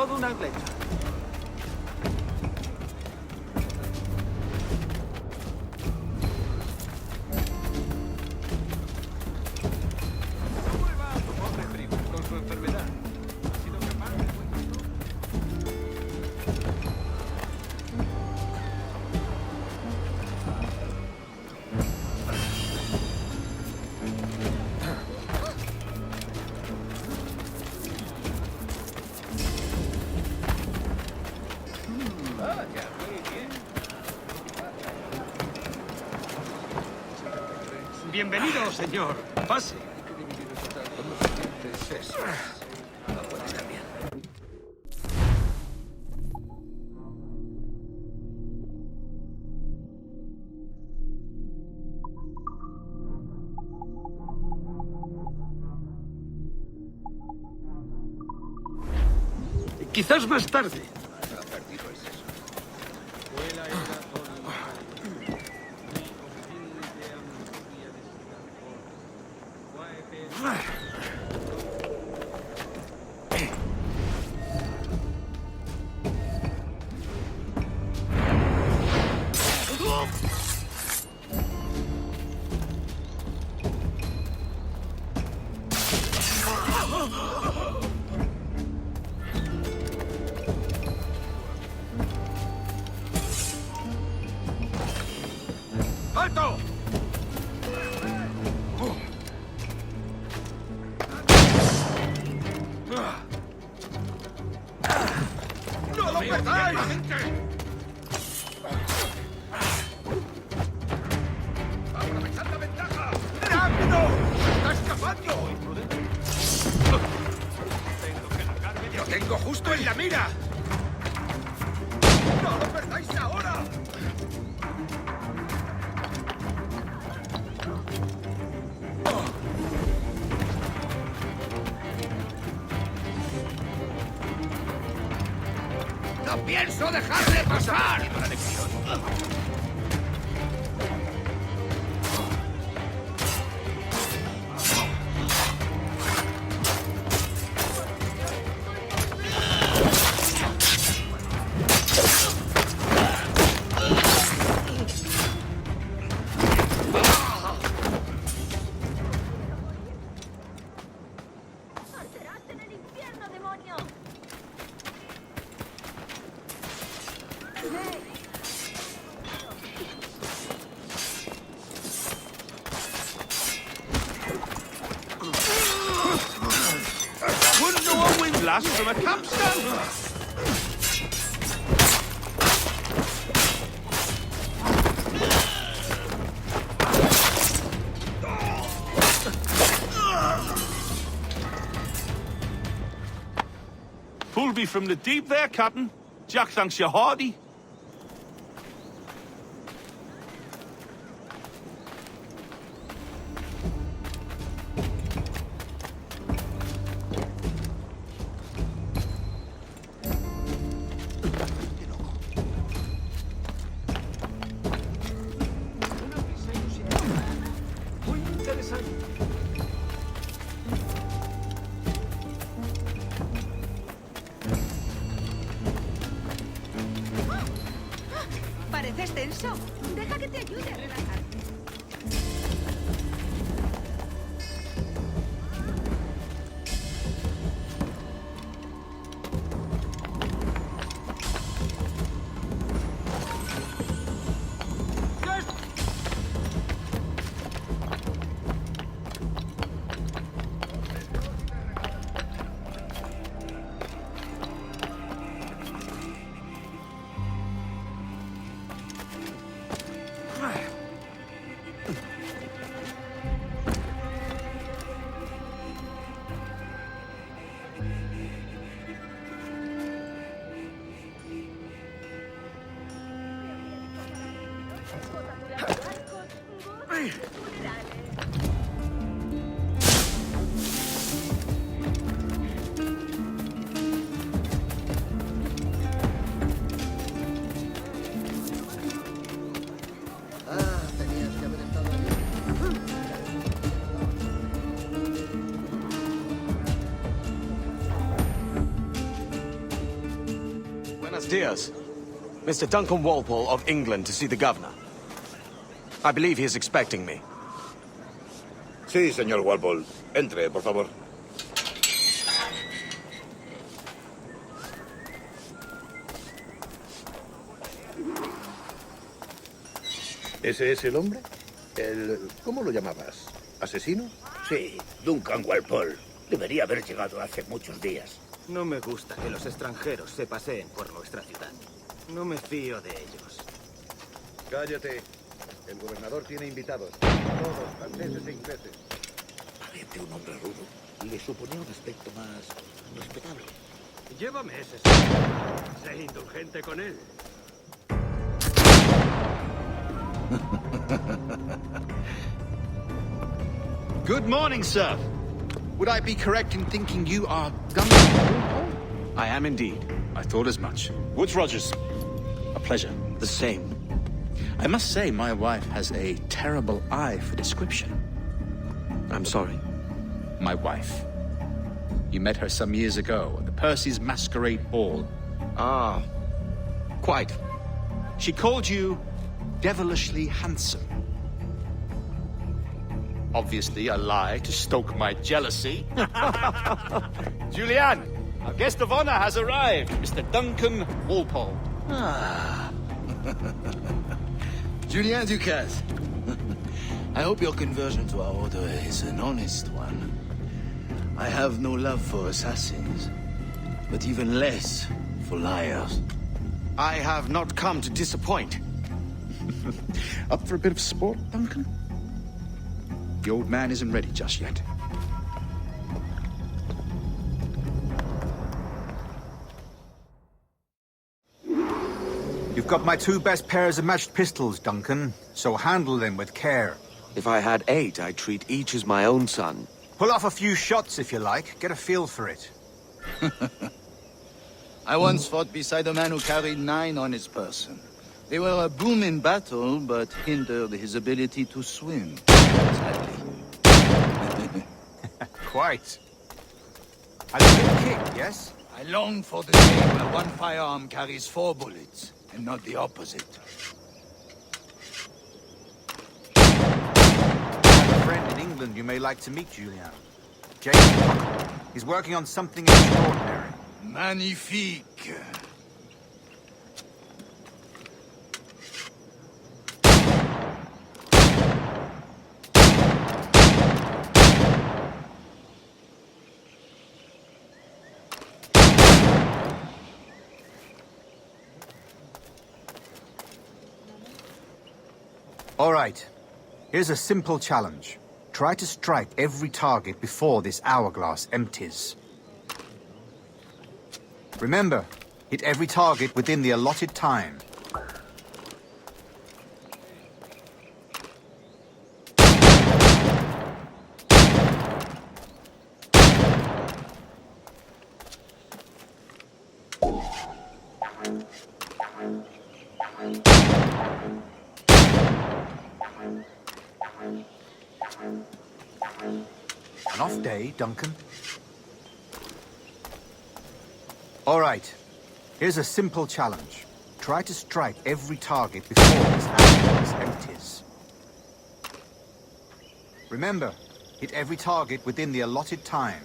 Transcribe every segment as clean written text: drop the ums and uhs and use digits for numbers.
todo un atleta. ¿Cómo le va a tu pobre primo con su enfermedad? ¿Ha sido capaz de Vaya, muy bien. Bienvenido, señor. Pase. Eso. No puede estar bien. Quizás más tarde. Ha perdido el seso. ¡Alto! ¡No lo perdáis! ¡Aprovechad la ventaja! ¡Rápido! ¡Se está escapando! Tengo que largarme de ¡Lo tengo justo en la mira! ¡No lo perdáis ahora! ¡No pienso dejarle pasar! La lección. ¡Arderás en el infierno, demonio! Wouldn't know a wind blast from a capstan! Pulled me from the deep there, Captain. Jack thanks you hearty. Muy interesante. Pareces tenso. Deja que te ayude a relajarte. Diaz. Mr. Duncan Walpole of England to see the governor. I believe he is expecting me. Sí, señor Walpole. Entre, por favor. ¿Ese es el hombre? ¿Cómo lo llamabas? ¿Asesino? Sí, Duncan Walpole. Debería haber llegado hace muchos días. No me gusta que los extranjeros se paseen por nuestra ciudad. No me fío de ellos. Cállate. El gobernador tiene invitados. Todos, franceses e ingleses. Parece un hombre rudo. Le suponía un aspecto más respetable. Llévame ese. Sé indulgente con él. Good morning, sir. Would I be correct in thinking you are Duncan? I am indeed. I thought as much. Woods Rogers. A pleasure. The same. I must say, my wife has a terrible eye for description. I'm sorry. My wife. You met her some years ago at the Percy's Masquerade Ball. Ah, quite. She called you devilishly handsome. Obviously a lie to stoke my jealousy. Julianne, our guest of honor has arrived, Mr. Duncan Walpole. Julien Ducasse. I hope your conversion to our order is an honest one. I have no love for assassins, but even less for liars. I have not come to disappoint. Up for a bit of sport, Duncan? The old man isn't ready just yet. You've got my two best pairs of matched pistols, Duncan, so handle them with care. If I had 8, I'd treat each as my own son. Pull off a few shots if you like, get a feel for it. I once fought beside a man who carried 9 on his person. They were a boom in battle, but hindered his ability to swim. Sadly. Quite. A good kick, yes? I long for the day where one firearm carries 4 bullets, and not the opposite. I have a friend in England you may like to meet, Julian. James Puckle. He's working on something extraordinary. Magnifique. All right. Here's a simple challenge. Try to strike every target before this hourglass empties. Remember, hit every target within the allotted time. An off day, Duncan. All right. Here's a simple challenge. Try to strike every target before this hourglass empties. Remember, hit every target within the allotted time.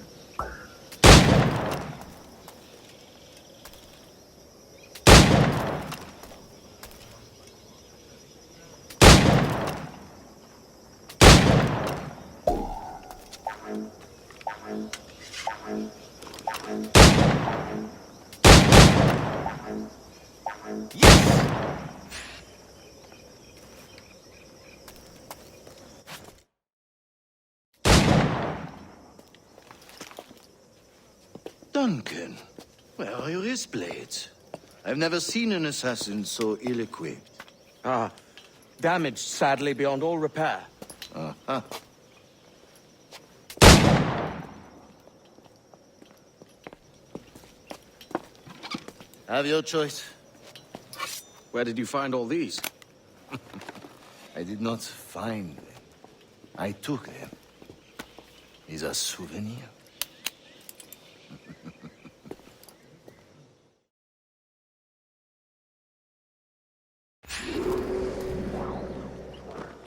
Duncan, where are your wrist blades? I've never seen an assassin so ill-equipped. Ah, damaged sadly beyond all repair. Uh-huh. Have your choice. Where did you find all these? I did not find them. I took them. Is a souvenir.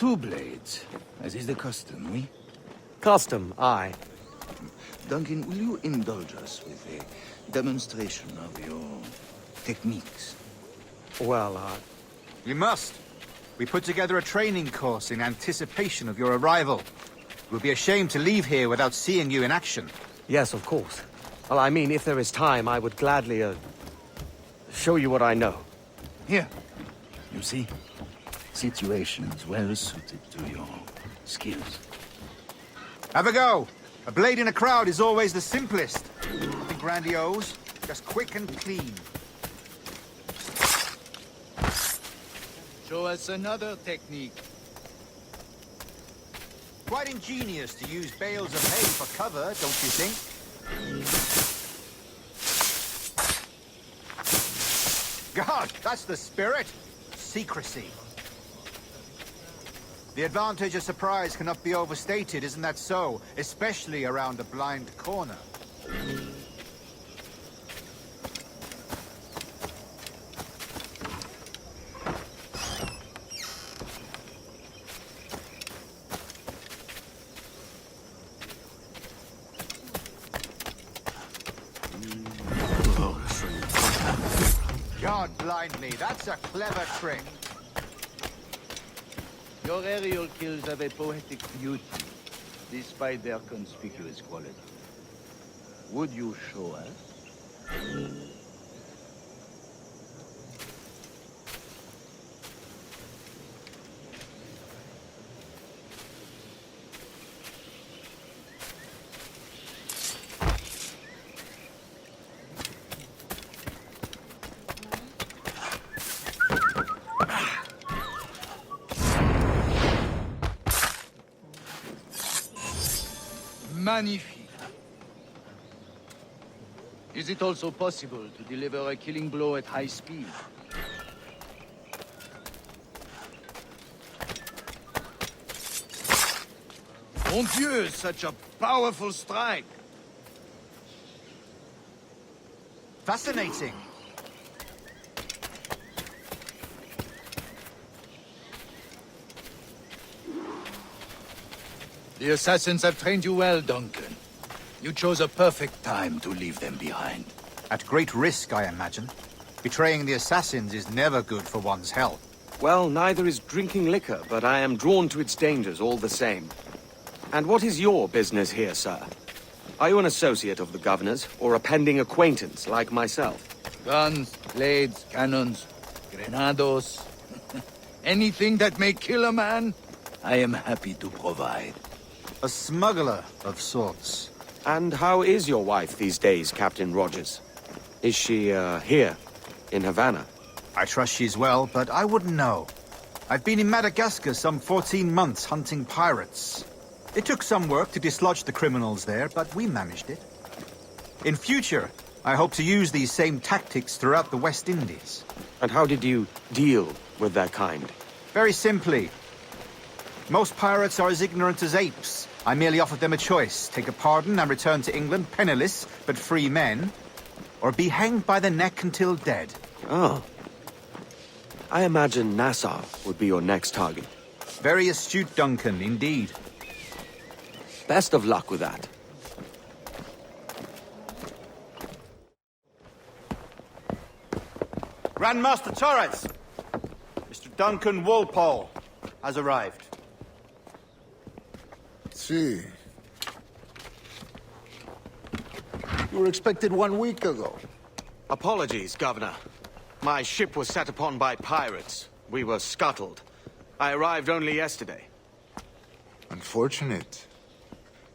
2 blades, as is the custom, oui? Custom, aye. Duncan, will you indulge us with a demonstration of your techniques? Well, You must. We put together a training course in anticipation of your arrival. It would be a shame to leave here without seeing you in action. yes, of course. Well, I mean, if there is time, I would gladly, show you what I know. Here, you see? Situations well suited to your skills. Have a go. A blade in a crowd is always the simplest. Nothing grandiose, just quick and clean. Show us another technique. Quite ingenious to use bales of hay for cover, don't you think? God, that's the spirit. Secrecy. The advantage of surprise cannot be overstated, isn't that so? Especially around a blind corner. God blind me, that's a clever trick. Your aerial kills have a poetic beauty, despite their conspicuous quality. Would you show us? Magnifique. Is it also possible to deliver a killing blow at high speed? Mon Dieu, such a powerful strike! Fascinating. The assassins have trained you well, Duncan. You chose a perfect time to leave them behind. At great risk, I imagine. Betraying the assassins is never good for one's health. Well, neither is drinking liquor, but I am drawn to its dangers all the same. And what is your business here, sir? Are you an associate of the governor's, or a pending acquaintance like myself? Guns, blades, cannons, grenados. Anything that may kill a man, I am happy to provide. A smuggler of sorts. And how is your wife these days, Captain Rogers? Is she, here, in Havana? I trust she's well, but I wouldn't know. I've been in Madagascar some 14 months hunting pirates. It took some work to dislodge the criminals there, but we managed it. In future, I hope to use these same tactics throughout the West Indies. And how did you deal with that kind? Very simply. Most pirates are as ignorant as apes. I merely offered them a choice. Take a pardon and return to England penniless, but free men. Or be hanged by the neck until dead. Oh. I imagine Nassau would be your next target. Very astute, Duncan, indeed. Best of luck with that. Grandmaster Torres! Mr. Duncan Walpole has arrived. See. You were expected 1 week ago. Apologies, Governor. My ship was set upon by pirates. We were scuttled. I arrived only yesterday. Unfortunate.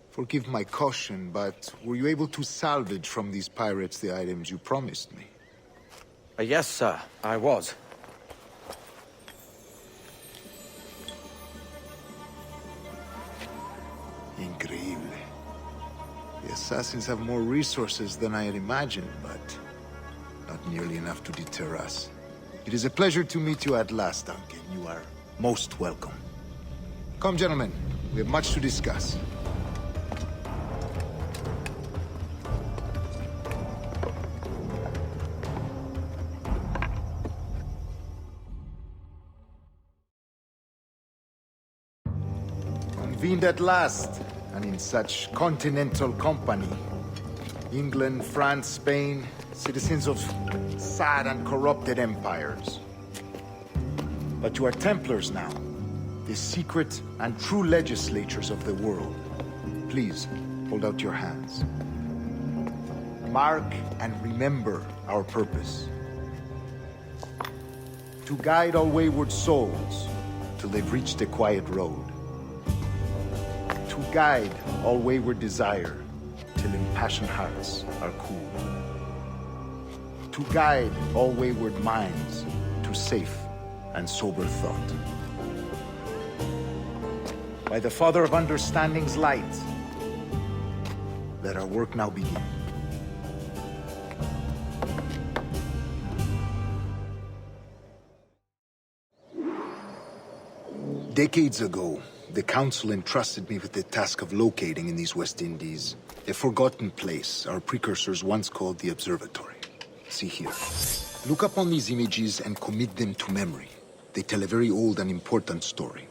Forgive my caution, but were you able to salvage from these pirates the items you promised me? Yes, sir, I was. Increíble. The assassins have more resources than I had imagined, but not nearly enough to deter us. It is a pleasure to meet you at last, Duncan. You are most welcome. Come, gentlemen. We have much to discuss. convened at last, and in such continental company. England, France, Spain, citizens of sad and corrupted empires. But you are Templars now, the secret and true legislators of the world. Please, hold out your hands. Mark and remember our purpose. To guide all wayward souls till they've reached the quiet road. To guide all wayward desire till impassioned hearts are cool. To guide all wayward minds to safe and sober thought. By the Father of Understanding's light, let our work now begin. Decades ago, the Council entrusted me with the task of locating in these West Indies a forgotten place our precursors once called the Observatory. See here. Look upon these images and commit them to memory. They tell a very old and important story.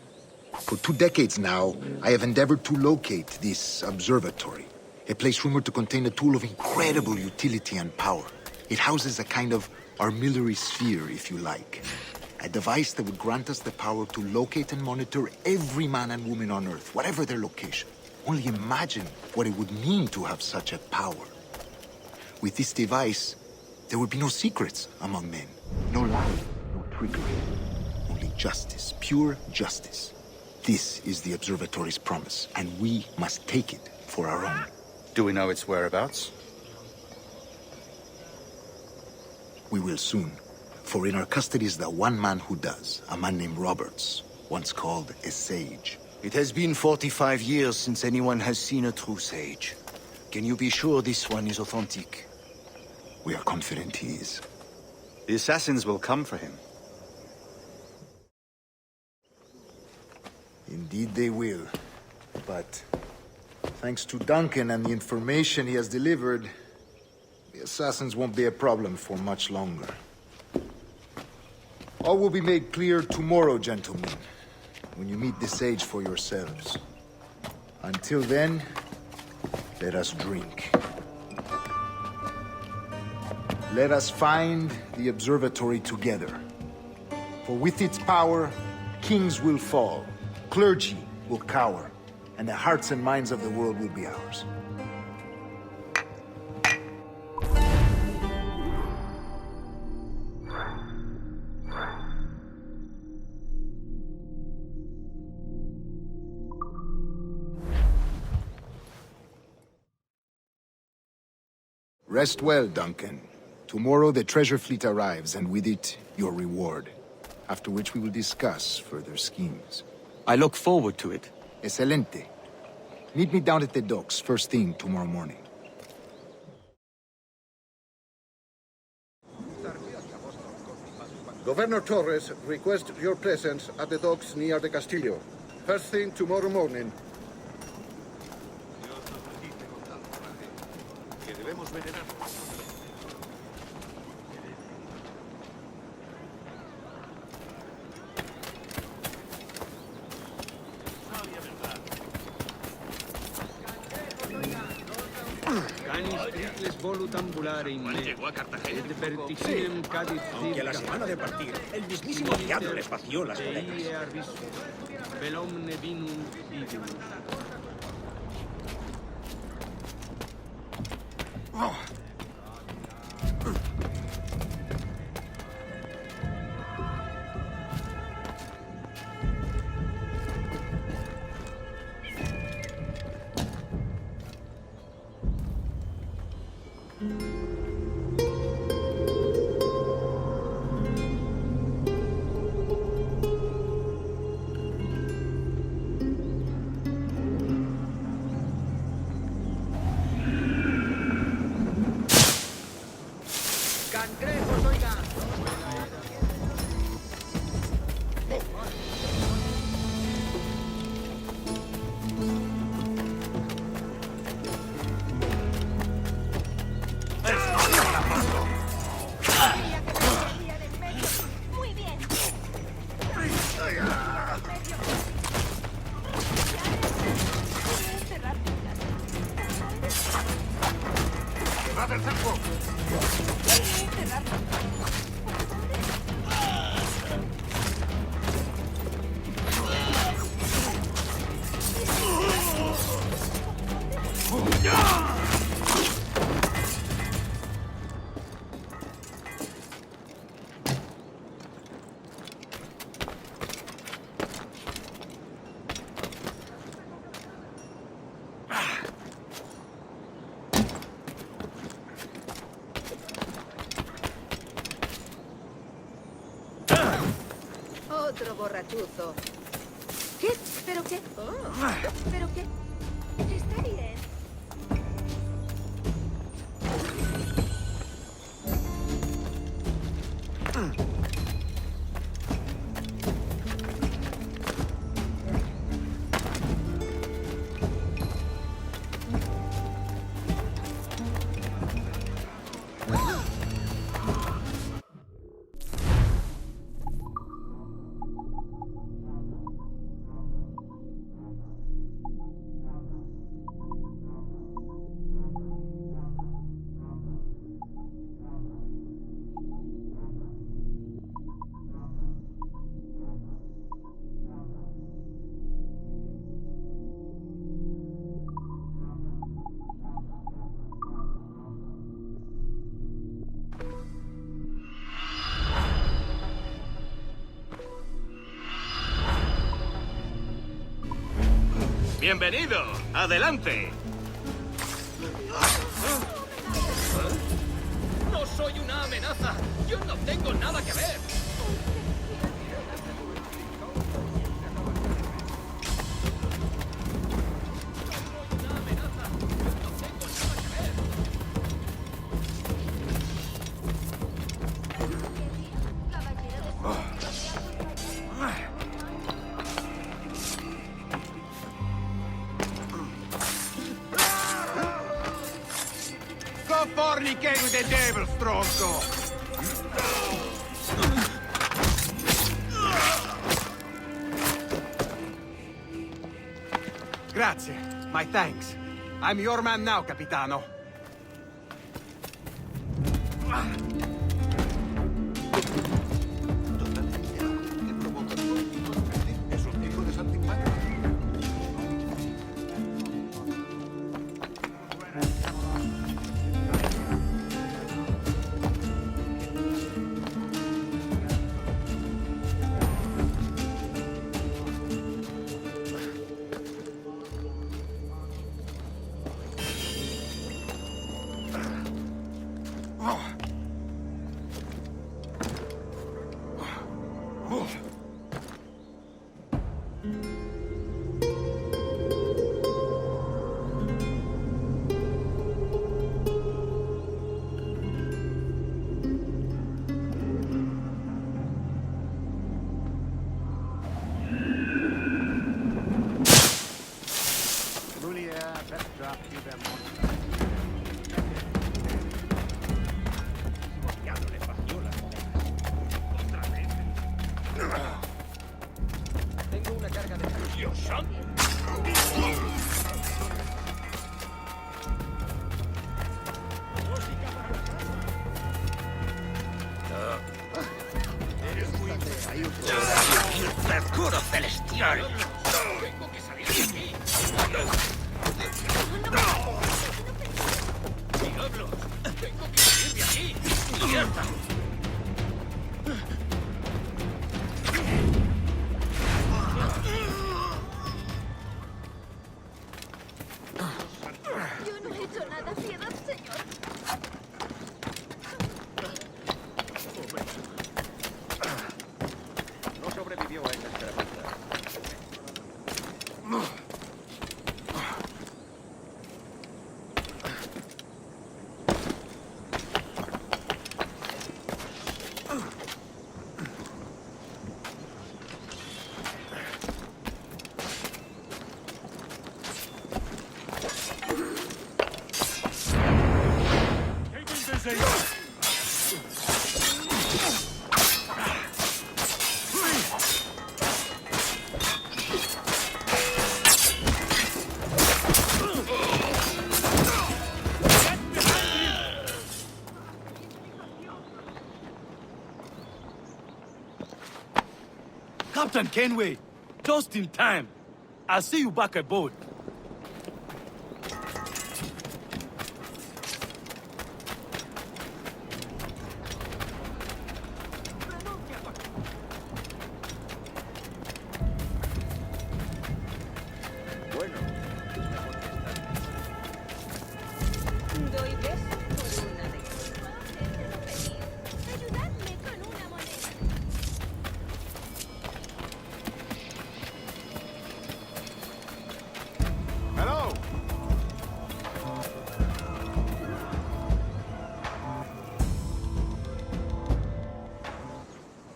For 2 decades now, I have endeavored to locate this observatory, a place rumored to contain a tool of incredible utility and power. It houses a kind of armillary sphere, if you like. A device that would grant us the power to locate and monitor every man and woman on Earth, whatever their location. Only imagine what it would mean to have such a power. With this device, there would be no secrets among men. No lies, no trickery. Only justice, pure justice. This is the Observatory's promise, and we must take it for our own. Do we know its whereabouts? We will soon. For in our custody is the one man who does, a man named Roberts, once called a sage. It has been 45 years since anyone has seen a true sage. Can you be sure this one is authentic? We are confident he is. The assassins will come for him. Indeed they will. But thanks to Duncan and the information he has delivered, the assassins won't be a problem for much longer. All will be made clear tomorrow, gentlemen, when you meet the sage for yourselves. Until then, let us drink. Let us find the observatory together. For with its power, kings will fall, clergy will cower, and the hearts and minds of the world will be ours. Rest well, Duncan. Tomorrow the treasure fleet arrives, and with it, your reward. After which we will discuss further schemes. I look forward to it. Excelente. Meet me down at the docks first thing tomorrow morning. Governor Torres requests your presence at the docks near the Castillo. First thing tomorrow morning. Llegó a Cartagena. Sí, aunque a la semana de partir, el mismísimo diablo les vació las bodegas. Otro borrachuzo. ¿Qué? ¿Pero qué? Oh, ¿pero qué? Está bien. Bienvenido. Adelante. No soy una amenaza. Yo no tengo nada que ver. Go fornicate with the devil, Stronzo! Grazie. My thanks. I'm your man now, Capitano. Tengo una carga de... ¡Dios santo! ¡Mercurio celestial! ¡Tengo que salir de aquí! ¡Diablos! ¡Tengo que salir de aquí! ¡Mierda! Yo no he hecho nada, piedad, señor. No sobrevivió a esa escaramuza. Captain Kenway, just in time. I'll see you back aboard. Doy besos por una de ellas. Déjelo venir. Ayudadme con una moneda. Hello!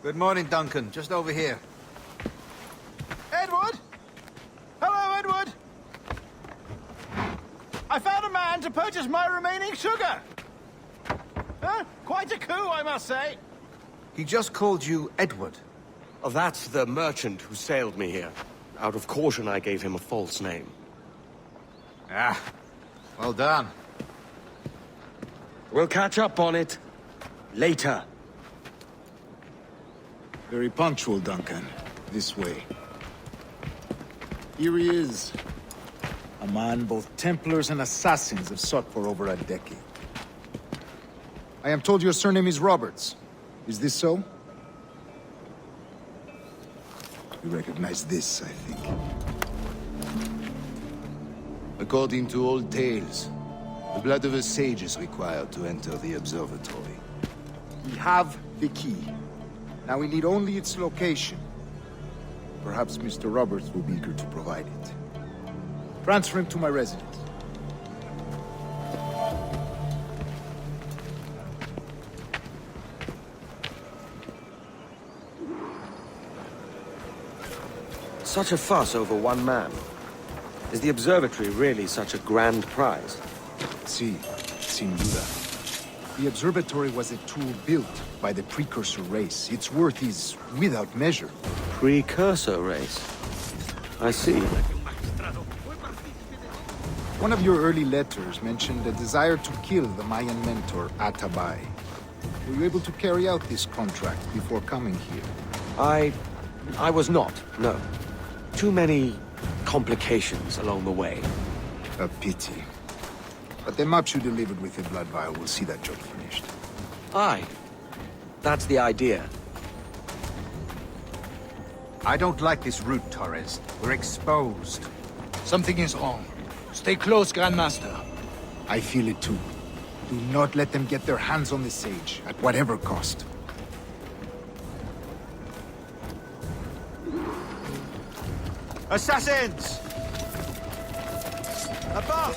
Good morning, Duncan. Just over here. Edward? Hello, Edward! I found a man to purchase my remaining sugar! Huh? Quite a coup, I must say. He just called you Edward. Oh, that's the merchant who sailed me here. Out of caution, I gave him a false name. Ah, well done. We'll catch up on it later. Very punctual, Duncan. This way. Here he is. A man both Templars and Assassins have sought for over a decade. I am told your surname is Roberts. Is this so? You recognize this, I think. According to old tales, the blood of a sage is required to enter the observatory. We have the key. Now we need only its location. Perhaps Mr. Roberts will be eager to provide it. Transfer him to my residence. Such a fuss over one man. Is the observatory really such a grand prize? Sí, sin duda. The observatory was a tool built by the precursor race. Its worth is without measure. Precursor race? I see. One of your early letters mentioned a desire to kill the Mayan mentor, Atabay. Were you able to carry out this contract before coming here? I was not, no. Too many complications along the way. A pity. But the maps you delivered with the blood vial will see that job finished. Aye. That's the idea. I don't like this route, Torres. We're exposed. Something is wrong. Stay close, Grandmaster. I feel it too. Do not let them get their hands on the sage, at whatever cost. Assassins! Above!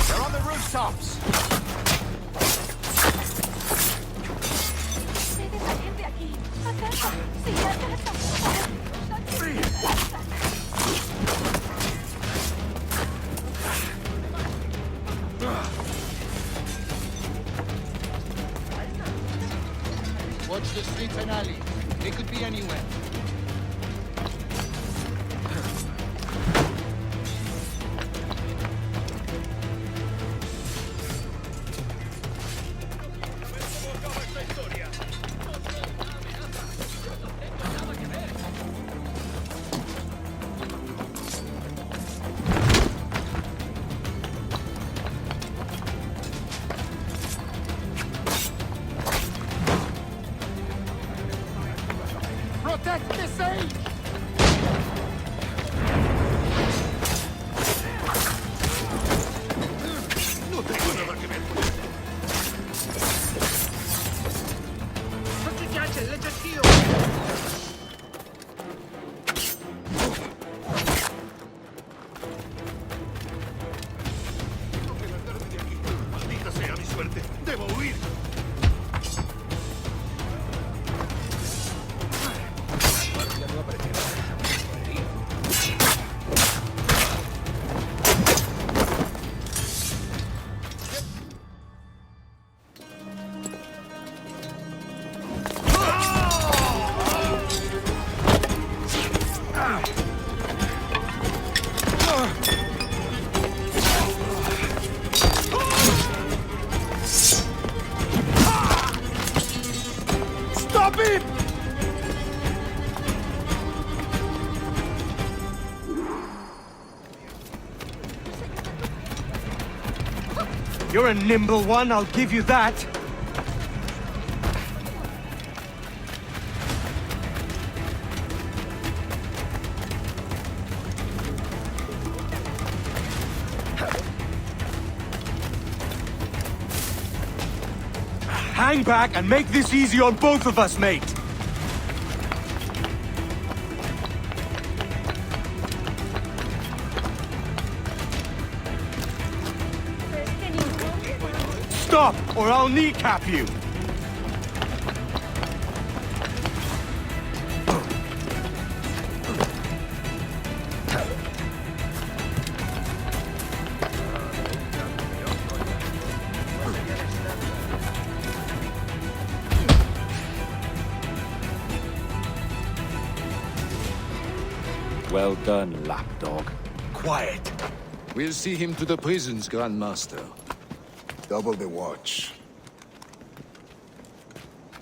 They're on the rooftops! Ustedes salen de aquí. A casa. Sí, a casa. Watch the streets and alleys. They could be anywhere. Protect the sage! No tengo nada que ver con esto. Tengo que largarme de aquí. Maldita sea mi suerte. Debo huir. You're a nimble one, I'll give you that. Hang back and make this easy on both of us, mate. Stop, or I'll kneecap you! Well done, lapdog. Quiet. We'll see him to the prisons, Grandmaster. Double the watch.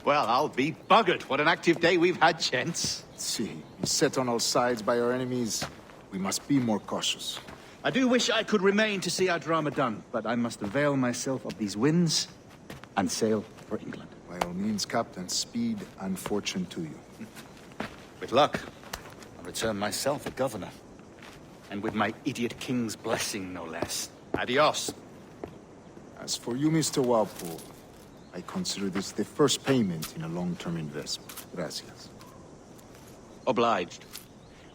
Well, I'll be buggered. What an active day we've had, gents. See, set on all sides by our enemies. We must be more cautious. I do wish I could remain to see our drama done, but I must avail myself of these winds and sail for England. By all means, Captain, speed and fortune to you. With luck, I'll return myself a governor. And with my idiot king's blessing, no less. Adios. As for you, Mr. Walpole, I consider this the first payment in a long-term investment. Gracias. Obliged.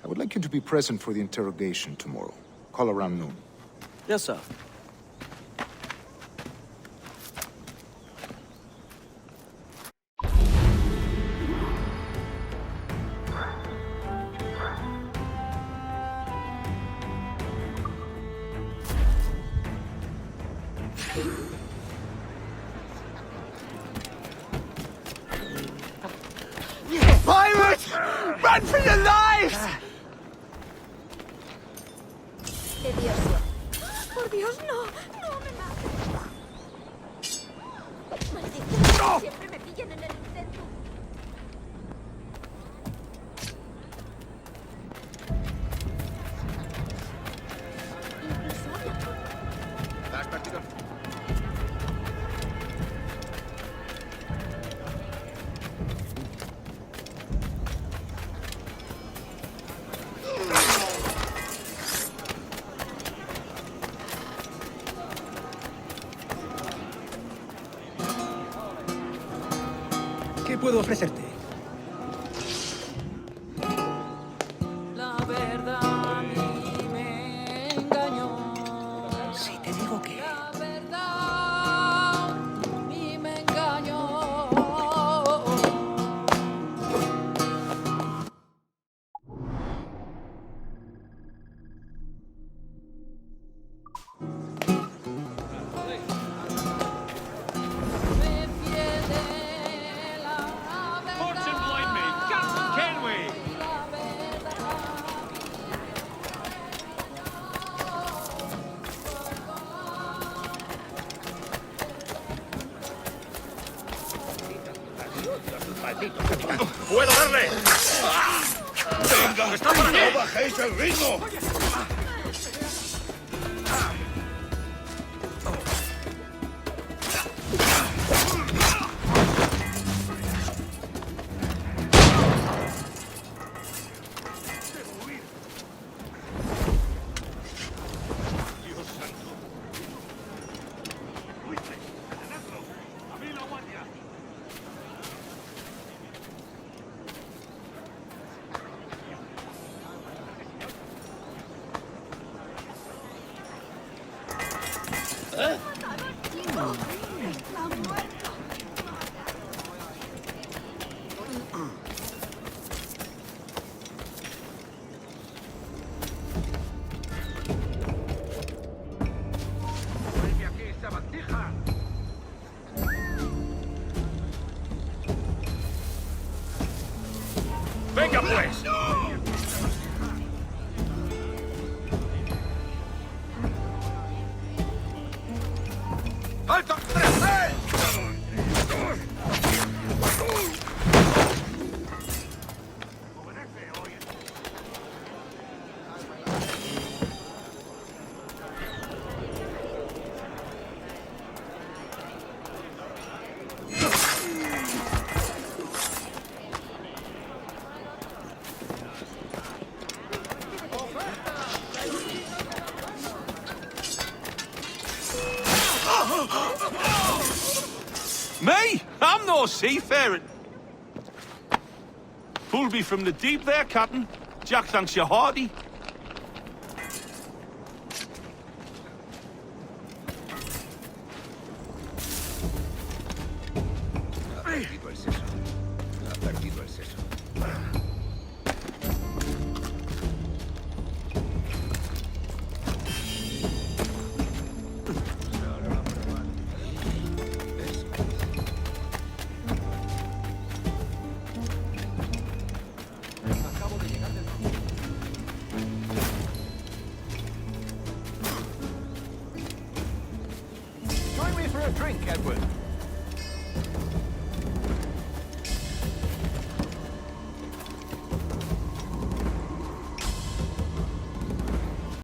I would like you to be present for the interrogation tomorrow. Call around noon. Yes, sir. Pirates! Run for your lives! De Dios. Por Dios, no. No me mates. Maldición. Siempre me pillan en el intento. Incluso habla. ¿Has partido? ¿Qué puedo ofrecerte? La verdad a mí me engañó. Si te digo que... La verdad a mí me engañó. Me pierde la verdad. Fortune blind me! Can we? La verdad. ¡Puedo darle! ¡Venga! ¡Está para mí! ¡No bajéis el ritmo! ¡Dios santo! ¡Luises! ¡Detenedlo! ¡Abrid la guardia! ¡Vuelve aquí, sabandija! ¡Venga, pues! ¡Alto! Me? I'm no seafarer. Pull me from the deep there, Captain. Jack thanks you hearty. Ha perdido el seso. Ha perdido el seso. Join me for a drink, Edward.